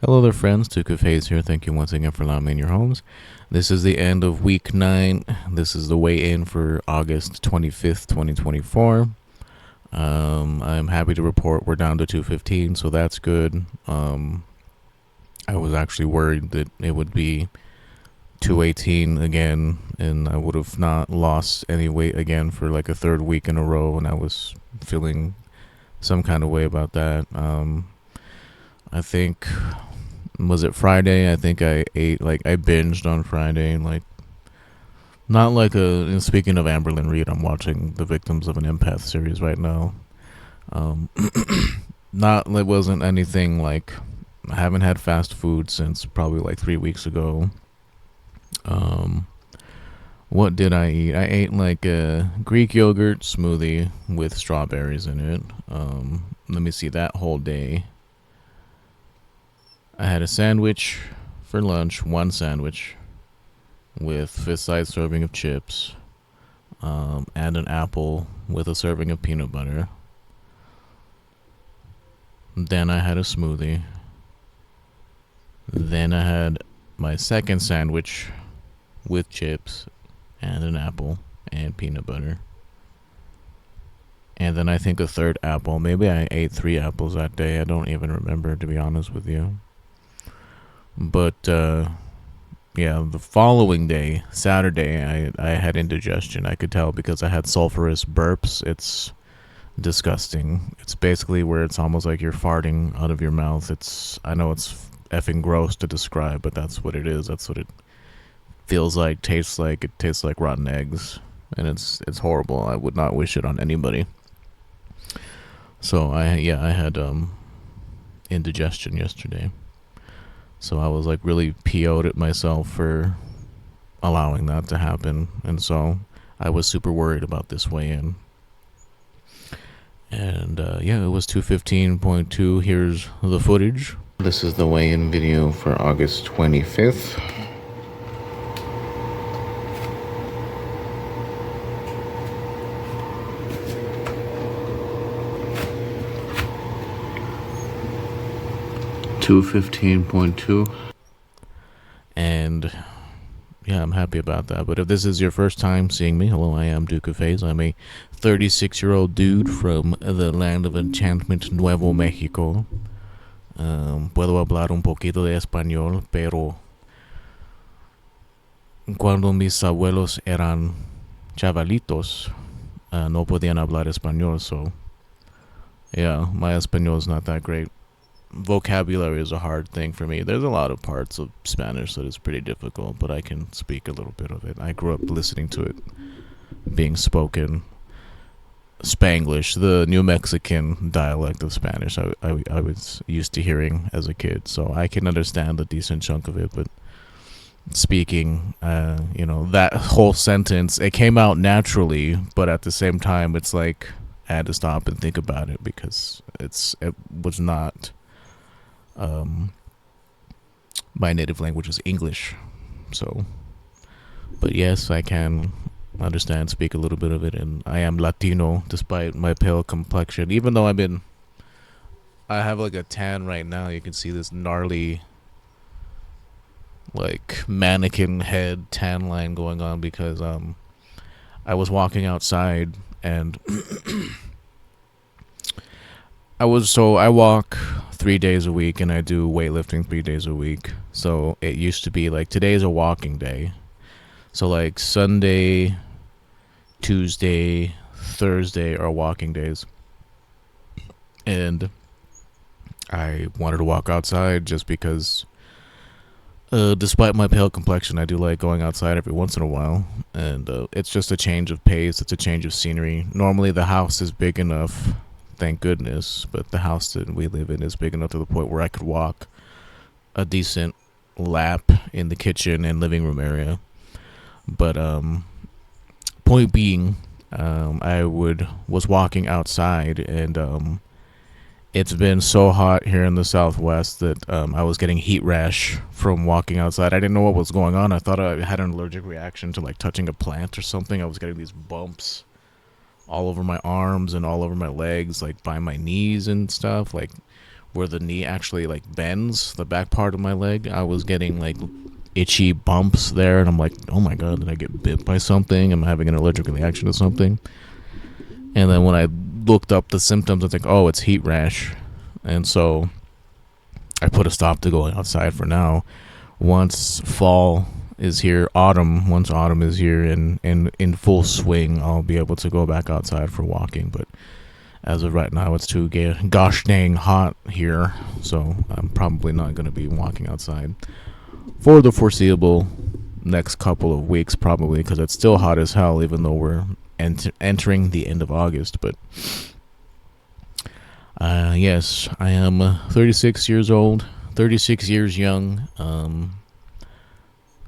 Hello there, friends. Duke of Haze here. Thank you once again for allowing me in your homes. This is the end of week 9. This is the weigh-in for August 25th, 2024. I'm happy to report we're down to 215, so that's good. I was actually worried that it would be 218 again, and I would have not lost any weight again for like a third week in a row, and I was feeling some kind of way about that. I think, was it Friday? I think I ate, I binged on Friday, not like a, speaking of Amberlyn Reed, I'm watching The Victims of an Empath series right now. Um, it wasn't anything like, I haven't had fast food since probably like 3 weeks ago. What did I eat? I ate like a Greek yogurt smoothie with strawberries in it. Let me see, that whole day. I had a sandwich for lunch, one sandwich with fist-sized serving of chips, and an apple with a serving of peanut butter. Then I had a smoothie. Then I had my second sandwich with chips and an apple and peanut butter. And then I think a third apple. Maybe I ate 3 apples that day. I don't even remember, to be honest with you. But yeah, the following day, Saturday, I had indigestion. I could tell because I had sulfurous burps. It's disgusting. It's basically where it's almost like you're farting out of your mouth. I know it's effing gross to describe, but that's what it is. That's what it feels like, tastes like. It tastes like rotten eggs, and it's horrible. I would not wish it on anybody. So I had indigestion yesterday. So I was like really PO'd at myself for allowing that to happen, and so I was super worried about this weigh-in. And yeah, it was 215.2. Here's the footage. This is the weigh-in video for August 25th. $215.2. And yeah, I'm happy about that. But if this is your first time seeing me, hello, I am Duke of Haze. I'm a 36-year-old dude from the land of enchantment, Nuevo Mexico. Puedo hablar un poquito de español, pero cuando mis abuelos eran chavalitos, no podían hablar español, so yeah, my español is not that great. Vocabulary is a hard thing for me. There's a lot of parts of Spanish that is pretty difficult, but I can speak a little bit of it. I grew up listening to it being spoken. Spanglish, the New Mexican dialect of Spanish, I was used to hearing as a kid, so I can understand a decent chunk of it, but speaking, that whole sentence, it came out naturally, but at the same time, it's like I had to stop and think about it because it was not. My native language is English, so, but yes, I can understand, speak a little bit of it, and I am Latino despite my pale complexion. Even though I have like a tan right now, you can see this gnarly, like mannequin head tan line going on because I was walking outside and I walk 3 days a week and I do weightlifting 3 days a week. So it used to be like today's a walking day. So like Sunday, Tuesday, Thursday are walking days. And I wanted to walk outside just because despite my pale complexion, I do like going outside every once in a while. And it's just a change of pace. It's a change of scenery. Normally the house is big enough, thank goodness, but the house that we live in is big enough to the point where I could walk a decent lap in the kitchen and living room area. But point being, I was walking outside, and it's been so hot here in the Southwest that I was getting heat rash from walking outside. I didn't know what was going on. I thought I had an allergic reaction to like touching a plant or something. I was getting these bumps all over my arms and all over my legs, like by my knees and stuff, like where the knee actually like bends, the back part of my leg. I was getting like itchy bumps there, and I'm like, oh my god, did I get bit by something? I'm having an allergic reaction to something. And then when I looked up the symptoms, I was like, oh, it's heat rash. And so I put a stop to going outside for now. Once fall is here, once autumn is here and in full swing, I'll be able to go back outside for walking. But as of right now, it's too gosh dang hot here, so I'm probably not going to be walking outside for the foreseeable next couple of weeks, probably, because it's still hot as hell, even though we're entering the end of August. But yes, I am 36 years old, 36 years young,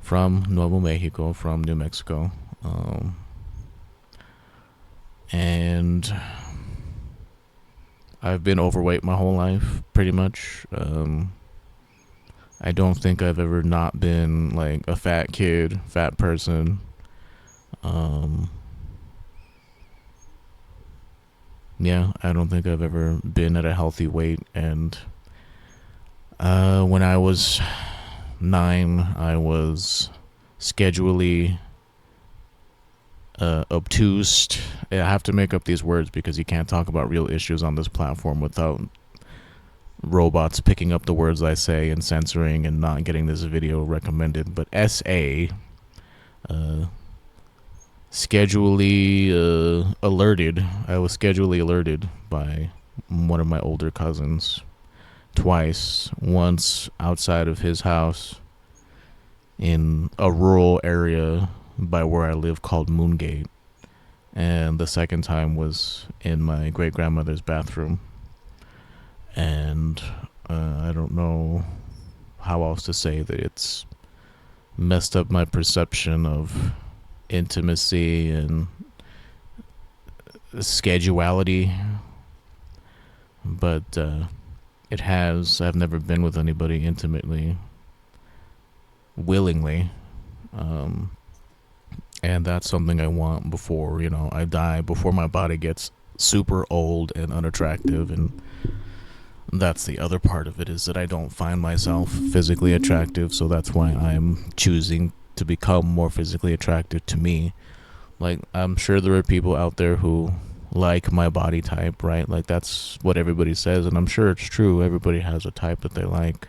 from Nuevo Mexico, from New Mexico, and I've been overweight my whole life, pretty much. I don't think I've ever not been like a fat kid, fat person. Yeah, I don't think I've ever been at a healthy weight. And when I was 9, I was schedulally obtuse. I have to make up these words because you can't talk about real issues on this platform without robots picking up the words I say and censoring and not getting this video recommended. But SA, schedulally alerted. I was schedulally alerted by one of my older cousins twice. Once outside of his house in a rural area by where I live called Moongate, and the second time was in my great grandmother's bathroom. And I don't know how else to say that it's messed up my perception of intimacy and scheduality. But it has. I've never been with anybody intimately, willingly. And that's something I want before, I die, before my body gets super old and unattractive. And that's the other part of it, is that I don't find myself physically attractive, so that's why I'm choosing to become more physically attractive to me. Like, I'm sure there are people out there who like my body type, right? Like, that's what everybody says, and I'm sure it's true. Everybody has a type that they like.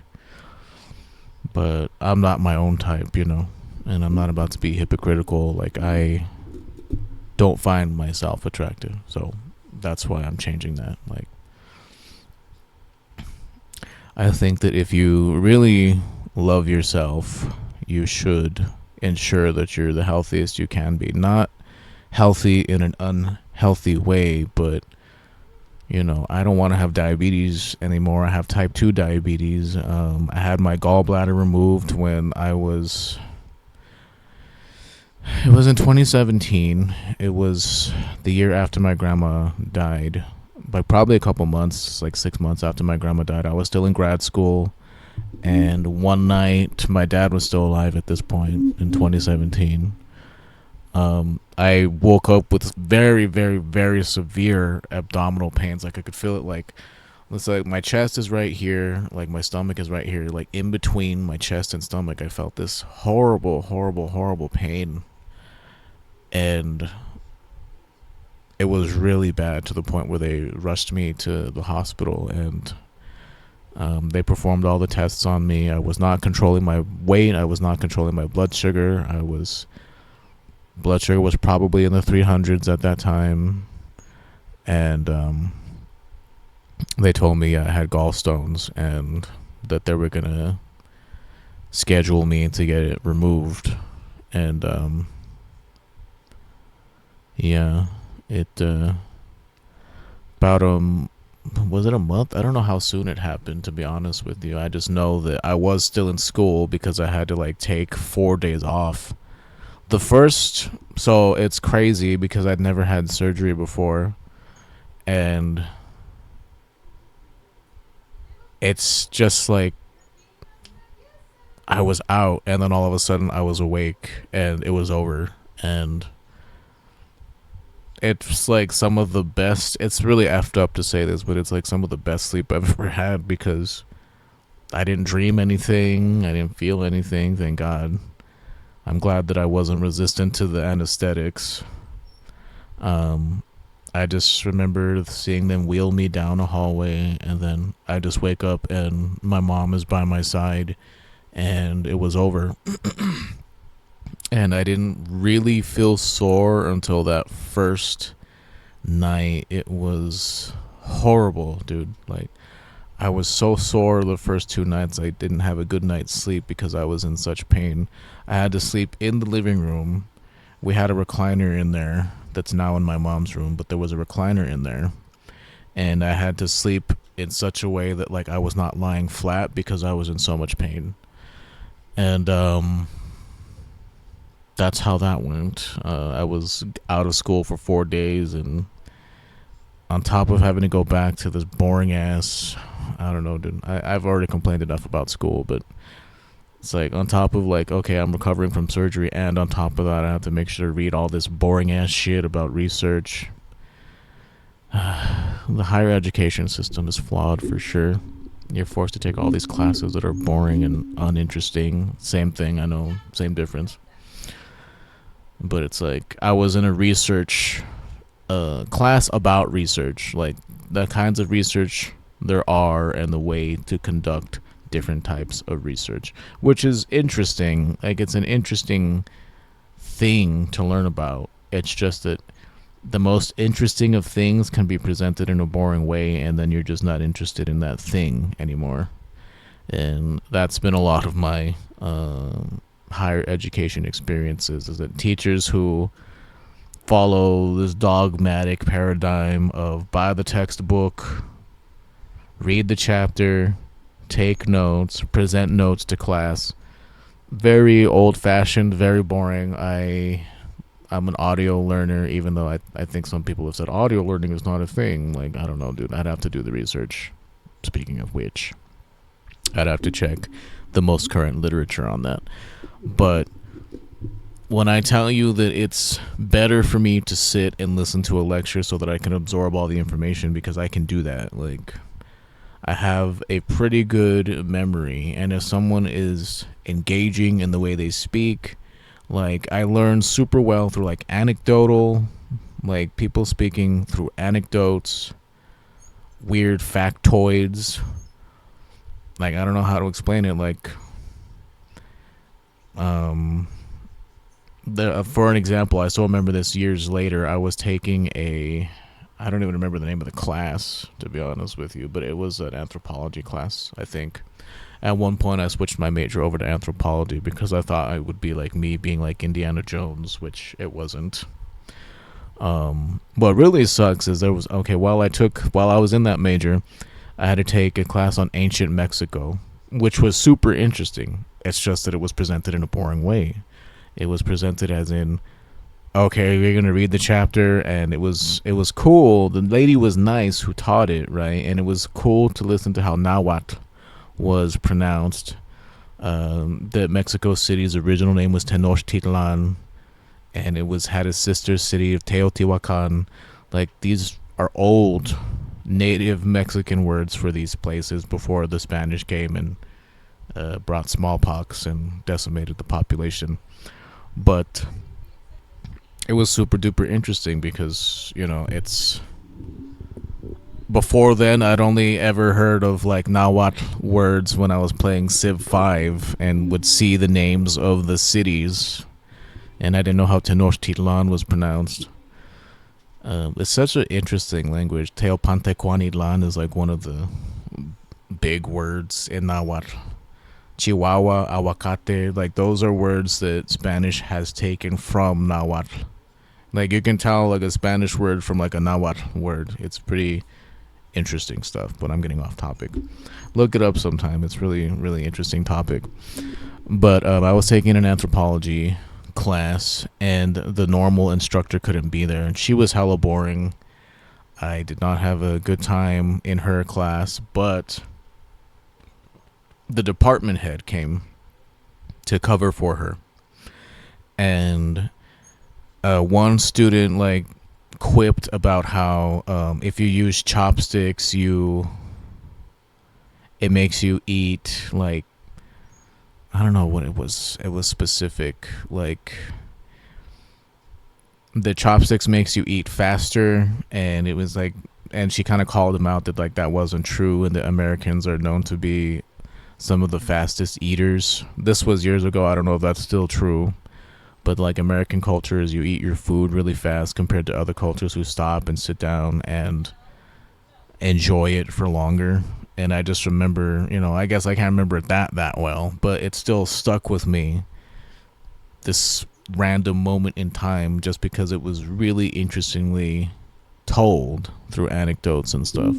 But I'm not my own type, and I'm not about to be hypocritical. Like, I don't find myself attractive, so that's why I'm changing that. Like, I think that if you really love yourself, you should ensure that you're the healthiest you can be. Not healthy in an unhealthy way, but I don't want to have diabetes anymore. I have type 2 diabetes. I had my gallbladder removed when it was in 2017. It was the year after my grandma died. Like, probably a couple months, like 6 months after my grandma died. I was still in grad school, and one night, my dad was still alive at this point in 2017. I woke up with very, very, very severe abdominal pains. Like, I could feel it. Like, it's like my chest is right here, like my stomach is right here, like in between my chest and stomach. I felt this horrible, horrible, horrible pain, and it was really bad, to the point where they rushed me to the hospital, and they performed all the tests on me. I was not controlling my weight. I was not controlling my blood sugar. Blood sugar was probably in the 300s at that time, and they told me I had gallstones and that they were gonna schedule me to get it removed. And yeah, it about was it a month? I don't know how soon it happened, to be honest with you. I just know that I was still in school because I had to like take 4 days off. So it's crazy because I'd never had surgery before, and it's just like I was out, and then all of a sudden I was awake, and it was over. And it's like some of the best. It's really effed up to say this, but it's like some of the best sleep I've ever had because I didn't dream anything. I didn't feel anything. Thank God. I'm glad that I wasn't resistant to the anesthetics. Um, I just remember seeing them wheel me down a hallway, and then I just wake up and my mom is by my side, and it was over. And I didn't really feel sore until that first night. It was horrible, dude. Like, I was so sore the first 2 nights. I didn't have a good night's sleep because I was in such pain. I had to sleep in the living room. We had a recliner in there that's now in my mom's room, but there was a recliner in there. And I had to sleep in such a way that like I was not lying flat because I was in so much pain. And that's how that went. I was out of school for 4 days, and on top of having to go back to this boring ass, I don't know, dude. I've already complained enough about school, but it's like on top of like, okay, I'm recovering from surgery, and on top of that, I have to make sure to read all this boring ass shit about research. The higher education system is flawed for sure. You're forced to take all these classes that are boring and uninteresting. Same thing, I know, same difference. But it's like I was in a research class about research, like the kinds of research there are and the way to conduct different types of research, which is interesting. Like, it's an interesting thing to learn about. It's just that the most interesting of things can be presented in a boring way, and then you're just not interested in that thing anymore. And that's been a lot of my higher education experiences, is that teachers who follow this dogmatic paradigm of buy the textbook, read the chapter, take notes, present notes to class. Very old fashioned, very boring. I'm an audio learner, even though I think some people have said audio learning is not a thing. Like, I don't know, dude. I'd have to do the research. Speaking of which, I'd have to check the most current literature on that. But when I tell you that it's better for me to sit and listen to a lecture so that I can absorb all the information, because I can do that. Like, I have a pretty good memory, and if someone is engaging in the way they speak, like, I learn super well through like anecdotal, like people speaking through anecdotes, weird factoids. Like, I don't know how to explain it. Like, for an example, I still remember this years later. I was taking I don't even remember the name of the class, to be honest with you, but it was an anthropology class, I think. At one point, I switched my major over to anthropology because I thought it would be like me being like Indiana Jones, which it wasn't. What really sucks is while I was in that major, I had to take a class on ancient Mexico, which was super interesting. It's just that it was presented in a boring way. It was presented as in, okay, we're gonna read the chapter, and it was cool. The lady was nice who taught it, right? And it was cool to listen to how Nahuatl was pronounced. That Mexico City's original name was Tenochtitlan, and it had a sister city of Teotihuacan. Like, these are old native Mexican words for these places before the Spanish came and brought smallpox and decimated the population. But it was super duper interesting because, it's before then I'd only ever heard of like Nahuatl words when I was playing Civ 5 and would see the names of the cities, and I didn't know how Tenochtitlan was pronounced. It's such an interesting language. Teopantecuanitlan is like one of the big words in Nahuatl. Chihuahua, aguacate, like those are words that Spanish has taken from Nahuatl. Like, you can tell like a Spanish word from like a Nahuatl word. It's pretty interesting stuff, but I'm getting off topic. Look it up sometime. It's really, really interesting topic. But I was taking an anthropology class, and the normal instructor couldn't be there, and she was hella boring. I did not have a good time in her class, but the department head came to cover for her, and one student like quipped about how if you use chopsticks, it makes you eat like, I don't know what it was. It was specific, like the chopsticks makes you eat faster, and it was like, and she kind of called him out that like that wasn't true, and the Americans are known to be some of the fastest eaters. This was years ago. I don't know if that's still true, but like American culture is you eat your food really fast compared to other cultures who stop and sit down and enjoy it for longer. And I just remember, I guess I can't remember it that well, but it still stuck with me, this random moment in time, just because it was really interestingly told through anecdotes and stuff.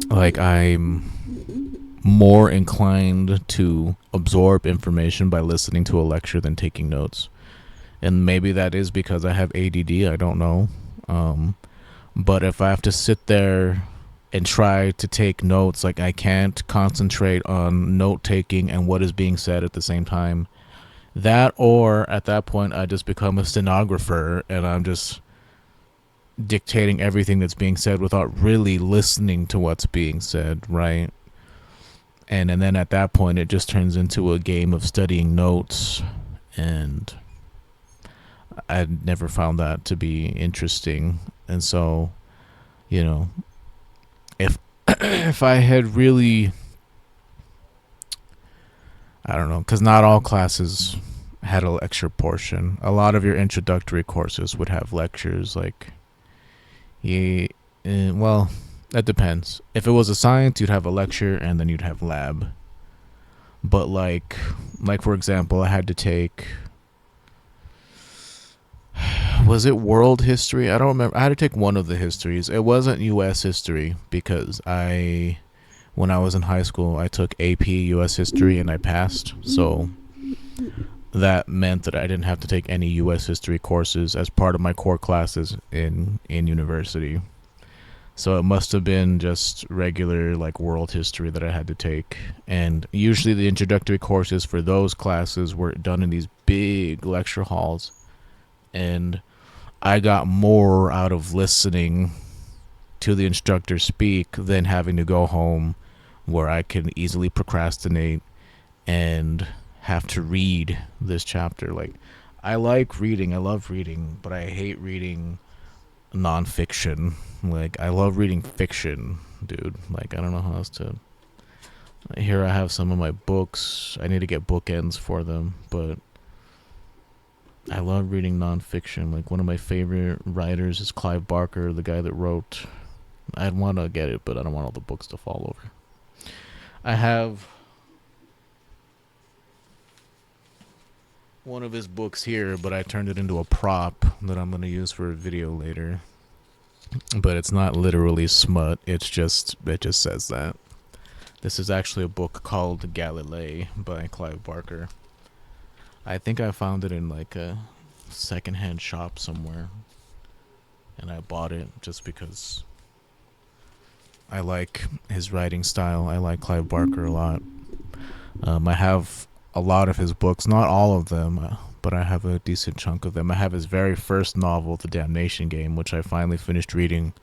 Like, I'm more inclined to absorb information by listening to a lecture than taking notes. And maybe that is because I have ADD, I don't know. But if I have to sit there and try to take notes, like I can't concentrate on note taking and what is being said at the same time. That, or at that point I just become a stenographer and I'm just dictating everything that's being said without really listening to what's being said, right? And then at that point it just turns into a game of studying notes, and I never found that to be interesting. And so, if if I had really, I don't know, because not all classes had a lecture portion. A lot of your introductory courses would have lectures. Like, well, that depends. If it was a science, you'd have a lecture and then you'd have lab. But like for example, I had to take, was it world history? I don't remember. I had to take one of the histories. It wasn't U.S. history because when I was in high school, I took AP U.S. history and I passed. So that meant that I didn't have to take any U.S. history courses as part of my core classes in university. So it must have been just regular like world history that I had to take. And usually the introductory courses for those classes were done in these big lecture halls. And I got more out of listening to the instructor speak than having to go home where I can easily procrastinate and have to read this chapter. Like, I like reading, I love reading, but I hate reading nonfiction. Like, I love reading fiction, dude. Like, I don't know how else to. Here I have some of my books. I need to get bookends for them, but I love reading nonfiction. Like, one of my favorite writers is Clive Barker, the guy that wrote. I'd want to get it, but I don't want all the books to fall over. I have one of his books here, but I turned it into a prop that I'm going to use for a video later. But it's not literally smut. It just says that. This is actually a book called Galilei by Clive Barker. I think I found it in like a secondhand shop somewhere, and I bought it just because I like his writing style. I like Clive Barker a lot. I have a lot of his books, not all of them, but I have a decent chunk of them. I have his very first novel, The Damnation Game, which I finally finished reading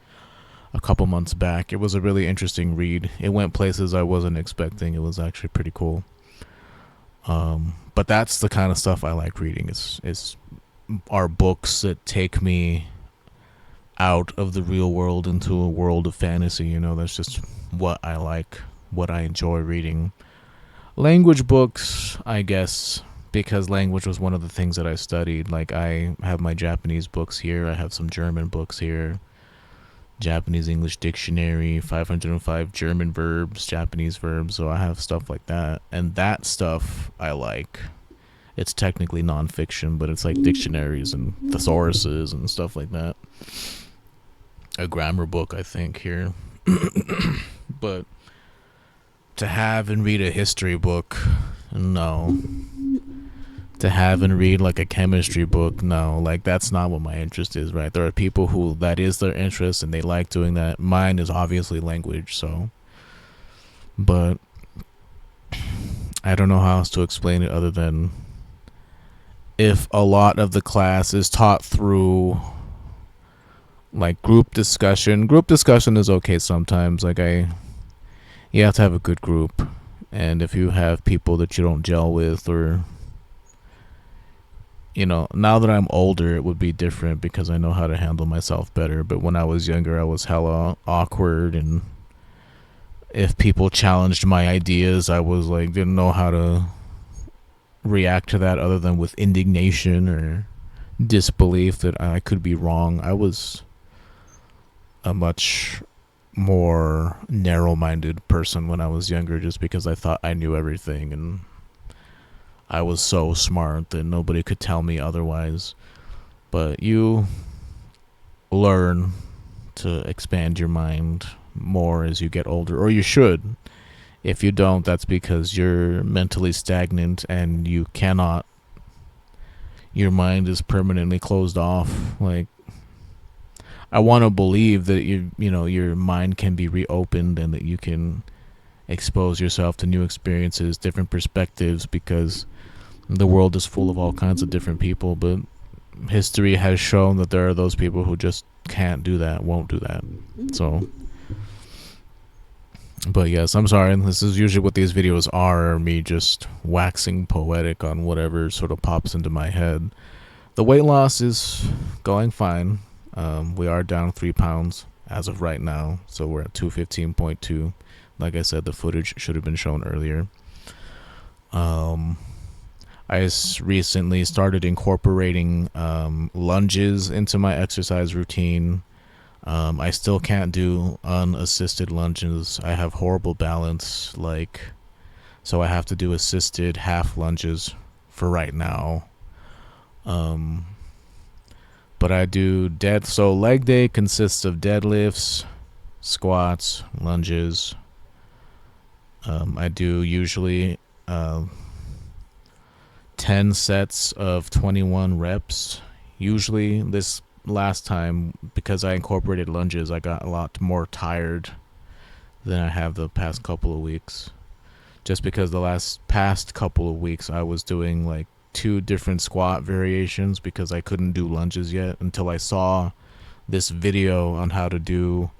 a couple months back. It was a really interesting read. It went places I wasn't expecting. It was actually pretty cool. But that's the kind of stuff I like reading. Is are books that take me out of the real world into a world of fantasy. That's just what I like, what I enjoy reading. Language books, I guess, because language was one of the things that I studied. Like, I have my Japanese books here. I have some German books here. Japanese English dictionary, 505 German verbs, Japanese verbs. So I have stuff like that. And that stuff I like. It's technically nonfiction, but it's like dictionaries and thesauruses and stuff like that. A grammar book, I think, here. But to have and read a history book, no. To have and read like a chemistry book, no. Like, that's not what my interest is, right? There are people who that is their interest and they like doing that. Mine is obviously language, so. But I don't know how else to explain it other than if a lot of the class is taught through like group discussion. Group discussion is okay sometimes. You have to have a good group, and if you have people that you don't gel with, or now that I'm older, it would be different because I know how to handle myself better. But when I was younger, I was hella awkward, and if people challenged my ideas, I was like, didn't know how to react to that other than with indignation or disbelief that I could be wrong. I was a much more narrow-minded person when I was younger, just because I thought I knew everything, and I was so smart that nobody could tell me otherwise. But you learn to expand your mind more as you get older, or you should. If you don't, that's because you're mentally stagnant and you cannot. Your mind is permanently closed off. Like, I want to believe that your mind can be reopened and that you can expose yourself to new experiences, different perspectives, because the world is full of all kinds of different people. But history has shown that there are those people who just can't do that, won't do that. So, but yes, I'm sorry. This is usually what these videos are, me just waxing poetic on whatever sort of pops into my head. The weight loss is going fine. We are down 3 pounds as of right now, so we're at 215.2. Like I said, the footage should have been shown earlier. I recently started incorporating lunges into my exercise routine. I still can't do unassisted lunges. I have horrible balance, so I have to do assisted half lunges for right now. But I do so leg day consists of deadlifts, squats, lunges. I do usually 10 sets of 21 reps. Usually this last time, because I incorporated lunges, I got a lot more tired than I have the past couple of weeks. Just because the past couple of weeks I was doing like 2 different squat variations because I couldn't do lunges yet until I saw this video on how to do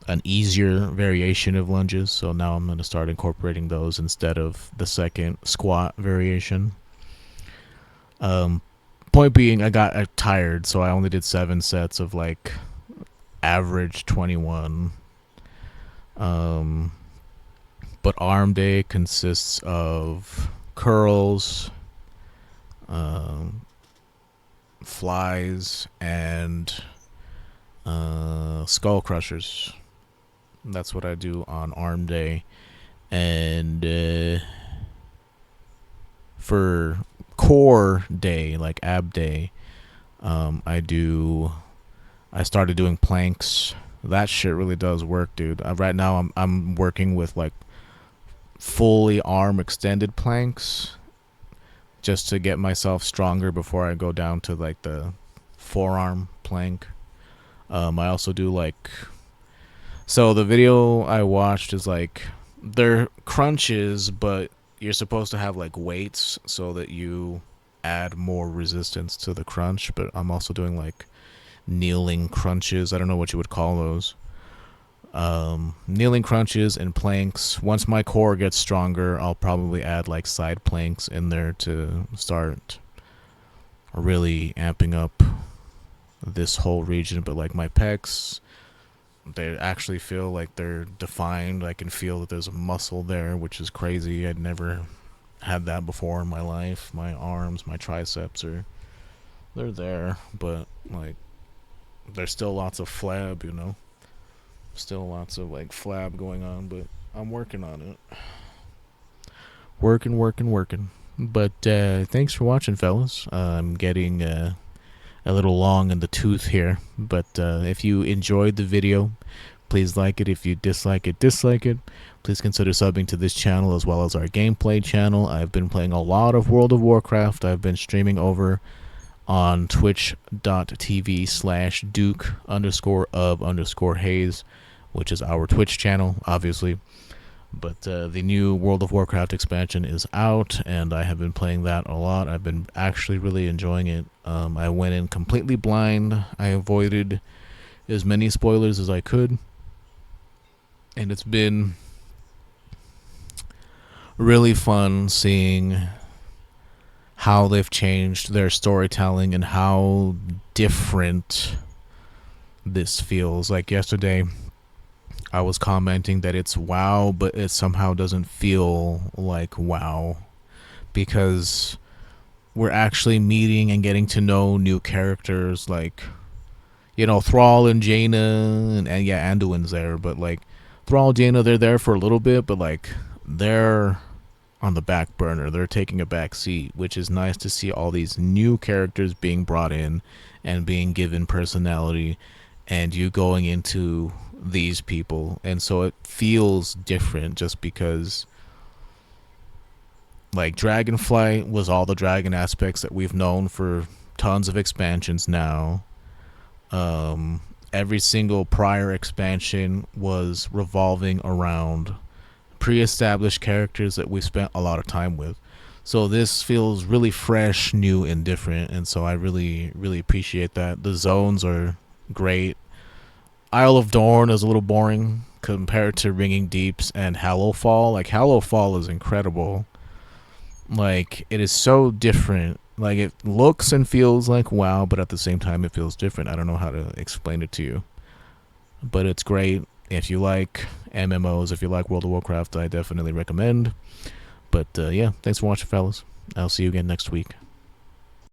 an easier variation of lunges. So now I'm going to start incorporating those instead of the second squat variation. Point being, I got tired, so I only did 7 sets of like average 21. But arm day consists of curls, flies, and skull crushers. That's what I do on arm day. And for core day, like ab day, I started doing planks. That shit really does work, dude. Right now I'm working with like fully arm extended planks just to get myself stronger before I go down to like the forearm plank. I also do so the video I watched is like, they're crunches, but you're supposed to have like weights so that you add more resistance to the crunch. But I'm also doing like kneeling crunches. I don't know what you would call those. Kneeling crunches and planks. Once my core gets stronger, I'll probably add like side planks in there to start really amping up this whole region. But like my pecs, they actually feel like they're defined. I can feel that there's a muscle there, which is crazy. I'd never had that before in my life. My arms, my triceps they're there, but like there's still lots of flab, still lots of like flab going on, but I'm working on it. Working. But thanks for watching, fellas. I'm getting a little long in the tooth here, but if you enjoyed the video, please like it. If you dislike it, dislike it. Please consider subbing to this channel as well as our gameplay channel. I've been playing a lot of World of Warcraft. I've been streaming over on twitch.tv/Duke_of_Haze, which is our Twitch channel, obviously. But the new World of Warcraft expansion is out, and I have been playing that a lot. I've been actually really enjoying it. I went in completely blind. I avoided as many spoilers as I could, and it's been really fun seeing how they've changed their storytelling and how different this feels. Like yesterday, I was commenting that it's WoW, but it somehow doesn't feel like WoW because we're actually meeting and getting to know new characters like, you know, Thrall and Jaina, and yeah, Anduin's there, but like Thrall, Jaina, they're there for a little bit, but like they're on the back burner. They're taking a back seat, which is nice to see all these new characters being brought in and being given personality, and you going into these people. And so it feels different just because like Dragonflight was all the dragon aspects that we've known for tons of expansions now. Every single prior expansion was revolving around pre-established characters that we spent a lot of time with. So this feels really fresh, new, and different, and so I really, really appreciate that. The zones are great. Isle of Dorn is a little boring compared to Ringing Deeps and Hallowfall. Like Hallowfall is incredible. Like it is so different. Like it looks and feels like WoW, but at the same time it feels different. I don't know how to explain it to you, but it's great. If you like MMOs, if you like World of Warcraft, I definitely recommend. But yeah, thanks for watching, fellas. I'll see you again next week.